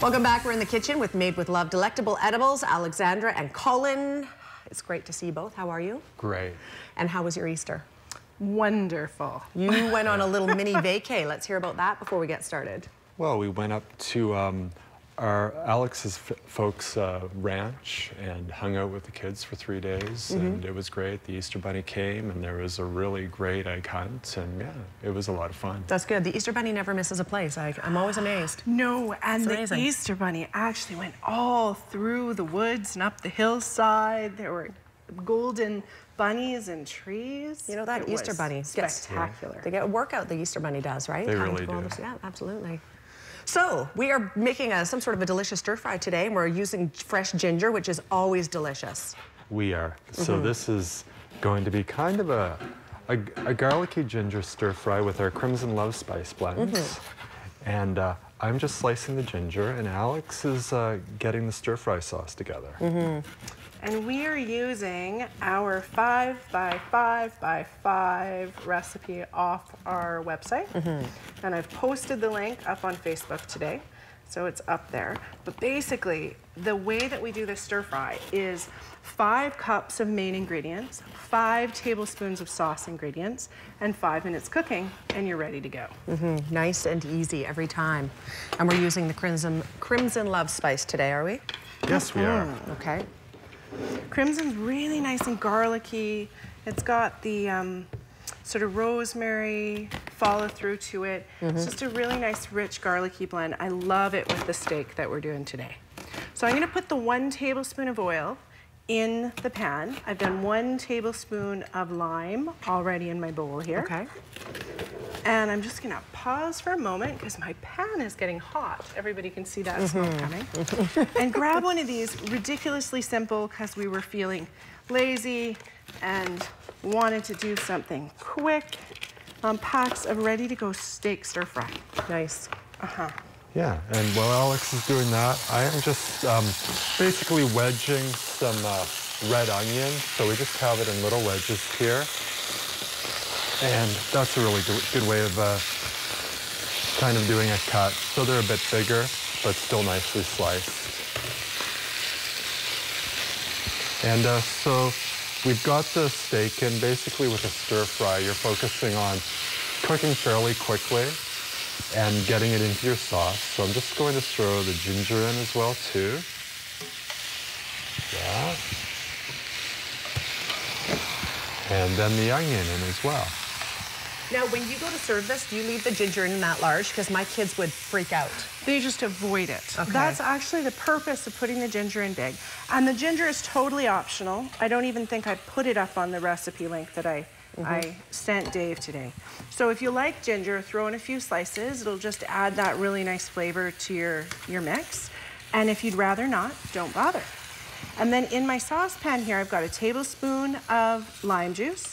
Welcome back. We're in the kitchen with Made with Love Delectable Edibles, Alexandra and Colin. It's great to see you both. How are you? Great. And how was your Easter? Wonderful. You went on a little mini vacay. Let's hear about that before we get started. Well, we went up to Alex's folks' ranch and hung out with the kids for 3 days, and it was great. The Easter Bunny came, and there was a really great egg hunt, and yeah, it was a lot of fun. That's good. The Easter Bunny never misses a place. I'm always amazed. No, and the Easter Bunny actually went all through the woods and up the hillside. There were golden bunnies and trees. You know, that Easter Bunny spectacular. They get a workout, the Easter Bunny does, right? They really do. Yeah, absolutely. So, we are making some sort of a delicious stir fry today, and we're using fresh ginger, which is always delicious. We are. So this is going to be kind of a garlicky ginger stir fry with our Crimson Love spice blends. And I'm just slicing the ginger, and Alex is getting the stir fry sauce together. And we are using our 5x5x5 recipe off our website. And I've posted the link up on Facebook today, so it's up there. But basically, the way that we do this stir fry is 5 cups of main ingredients, 5 tablespoons of sauce ingredients, and 5 minutes cooking, and you're ready to go. Nice and easy every time. And we're using the Crimson Love spice today, are we? Yes, we are. Okay. Crimson's really nice and garlicky. It's got the sort of rosemary follow through to it. It's just a really nice, rich, garlicky blend. I love it with the steak that we're doing today. So I'm gonna put the 1 tablespoon of oil in the pan. I've done 1 tablespoon of lime already in my bowl here. Okay. And I'm just gonna pause for a moment because my pan is getting hot. Everybody can see that smoke coming. And grab one of these, ridiculously simple because we were feeling lazy and wanted to do something quick. Packs of ready-to-go steak stir fry. Nice. Yeah, and while Alex is doing that, I am just basically wedging some red onion. So we just have it in little wedges here. And that's a really good way of kind of doing a cut. So they're a bit bigger, but still nicely sliced. And so we've got the steak in. Basically with a stir fry, you're focusing on cooking fairly quickly and getting it into your sauce. So I'm just going to throw the ginger in as well too. Yeah. And then the onion in as well. Now, when you go to serve this, do you leave the ginger in that large? Because my kids would freak out. They just avoid it. Okay. That's actually the purpose of putting the ginger in big. And the ginger is totally optional. I don't even think I put it up on the recipe link that I sent Dave today. So if you like ginger, throw in a few slices. It'll just add that really nice flavor to your mix. And if you'd rather not, don't bother. And then in my saucepan here, I've got a tablespoon of lime juice,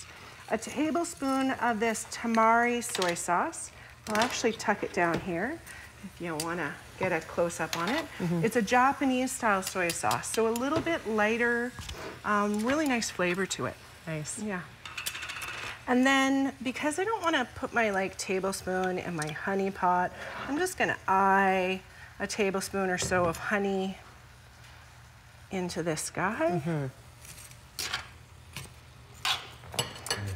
a tablespoon of this Tamari soy sauce. I'll actually tuck it down here if you want to get a close-up on it. It's a Japanese-style soy sauce, so a little bit lighter, really nice flavor to it. Nice. Yeah. And then, because I don't want to put my tablespoon in my honey pot, I'm just going to eye a tablespoon or so of honey into this guy.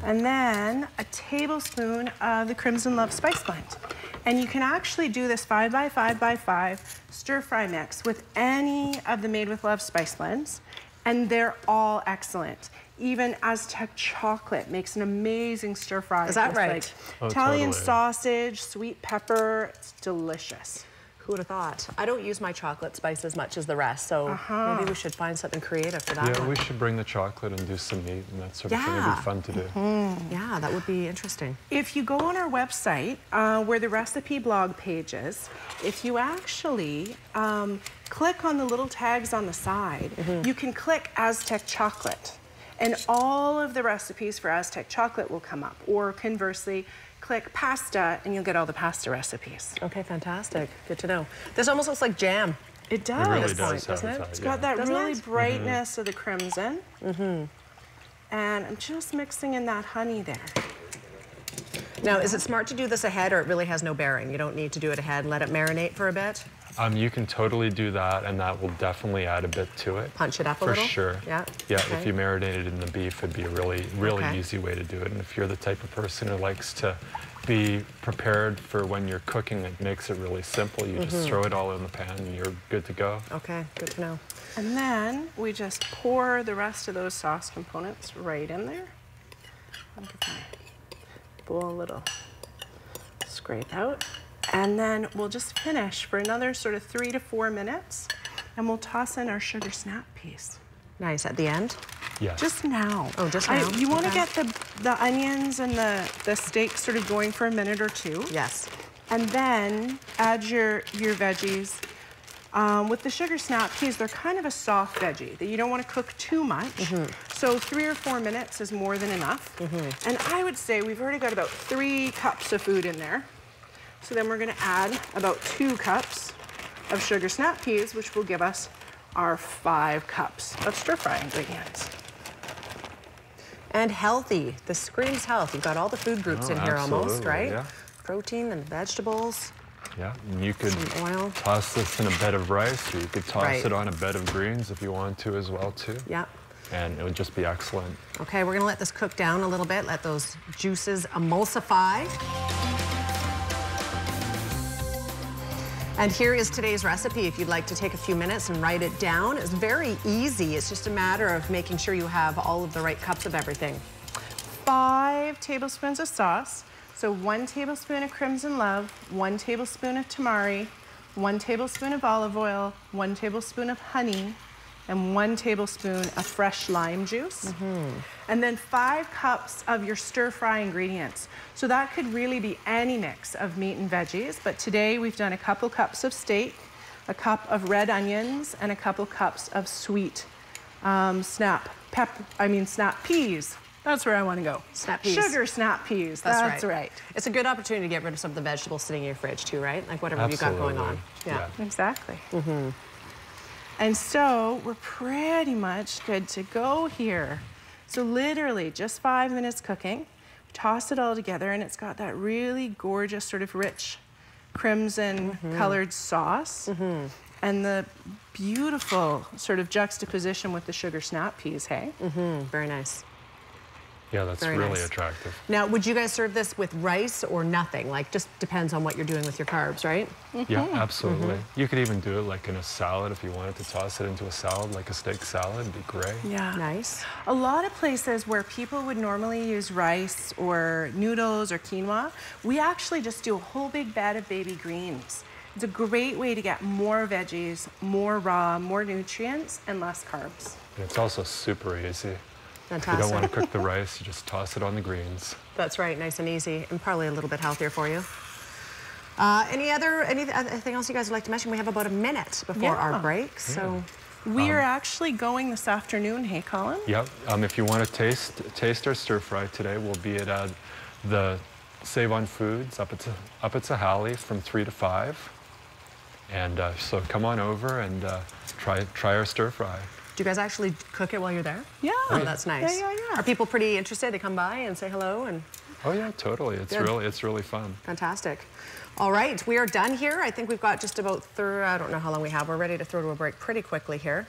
And then a tablespoon of the Crimson Love Spice Blend. And you can actually do this 5x5x5 stir fry mix with any of the Made with Love spice blends, and they're all excellent. Even Aztec chocolate makes an amazing stir fry. Is that right? Italian sausage, sweet pepper, it's delicious. Who would have thought? I don't use my chocolate spice as much as the rest, so maybe we should find something creative for that one. Yeah, we should bring the chocolate and do some meat and that sort of thing. It'd be fun to do. Yeah, that would be interesting. If you go on our website, where the recipe blog page is, if you actually click on the little tags on the side, you can click Aztec chocolate. And all of the recipes for Aztec chocolate will come up. Or conversely, click pasta and you'll get all the pasta recipes. Okay, fantastic. Good to know. This almost looks like jam. It does. It really does, doesn't it? It's got that really brightness of the crimson. And I'm just mixing in that honey there. Now, is it smart to do this ahead, or it really has no bearing? You don't need to do it ahead and let it marinate for a bit? You can totally do that, and that will definitely add a bit to it. Punch it up a For little? sure. Yeah. Yeah, Okay. if you marinate it in the beef, it'd be a really Okay. easy way to do it. And if you're the type of person who likes to be prepared for when you're cooking, it makes it really simple. You just throw it all in the pan and you're good to go. Okay, good to know. And then we just pour the rest of those sauce components right in there. Look at that. Bowl a little scrape out. And then we'll just finish for another sort of 3 to 4 minutes, and we'll toss in our sugar snap peas. Nice, at the end? Yes. Just now. Oh, just now? You want to Okay. get the onions and the steak sort of going for a minute or two. Yes. And then add your veggies. With the sugar snap peas, they're kind of a soft veggie that you don't want to cook too much. So 3 or 4 minutes is more than enough. And I would say we've already got about 3 cups of food in there. So then we're going to add about 2 cups of sugar snap peas, which will give us our 5 cups of stir-fry ingredients. And healthy. This screams health. You've got all the food groups in here almost, absolutely, right? yeah. Protein and vegetables. Yeah, and you could Some oil. toss this in a bed of rice, or you could toss Right. it on a bed of greens if you want to as well too. Yeah. And it would just be excellent. Okay, we're gonna let this cook down a little bit, let those juices emulsify. And here is today's recipe. If you'd like to take a few minutes and write it down, it's very easy. It's just a matter of making sure you have all of the right cups of everything. 5 tablespoons of sauce. So 1 tablespoon of Crimson Love, 1 tablespoon of Tamari, 1 tablespoon of olive oil, 1 tablespoon of honey, and 1 tablespoon of fresh lime juice. And then 5 cups of your stir-fry ingredients. So that could really be any mix of meat and veggies, but today we've done a couple cups of steak, a cup of red onions, and a couple cups of sweet snap peas. That's where I want to go. Snap peas. Sugar snap peas. That's right. It's a good opportunity to get rid of some of the vegetables sitting in your fridge too, right? Like whatever you got going on. Yeah. Exactly. And so we're pretty much good to go here. So literally just 5 minutes cooking. Toss it all together, and it's got that really gorgeous sort of rich crimson colored sauce. And the beautiful sort of juxtaposition with the sugar snap peas, hey? Very nice. Yeah, that's Very really nice. attractive. Now, would you guys serve this with rice or nothing? Like, just depends on what you're doing with your carbs, right? Yeah, absolutely. You could even do it like in a salad if you wanted to toss it into a salad, like a steak salad, it'd be great. Yeah. Nice. A lot of places where people would normally use rice or noodles or quinoa, we actually just do a whole big bed of baby greens. It's a great way to get more veggies, more raw, more nutrients, and less carbs. And it's also super easy. Fantastic. If you don't want to cook the rice, you just toss it on the greens. That's right, nice and easy, and probably a little bit healthier for you. Anything else you guys would like to mention? We have about a minute before our break, so. We're actually going this afternoon, hey, Colin? Yep. If you want to taste our stir fry today, we'll be at the Save on Foods up at Sahali from 3 to 5. And so come on over and try our stir fry. Do you guys actually cook it while you're there? Yeah. Oh, that's nice. Yeah. Are people pretty interested? They come by and say hello and. Oh yeah, totally. It's really fun. Fantastic. All right, we are done here. I think we've got just about I don't know how long we have. We're ready to throw to a break pretty quickly here.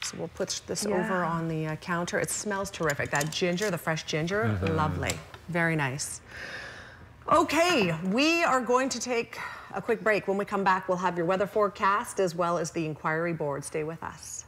So we'll put this over on the counter. It smells terrific. That ginger, the fresh ginger, lovely. Very nice. Okay, we are going to take a quick break. When we come back, we'll have your weather forecast as well as the inquiry board. Stay with us.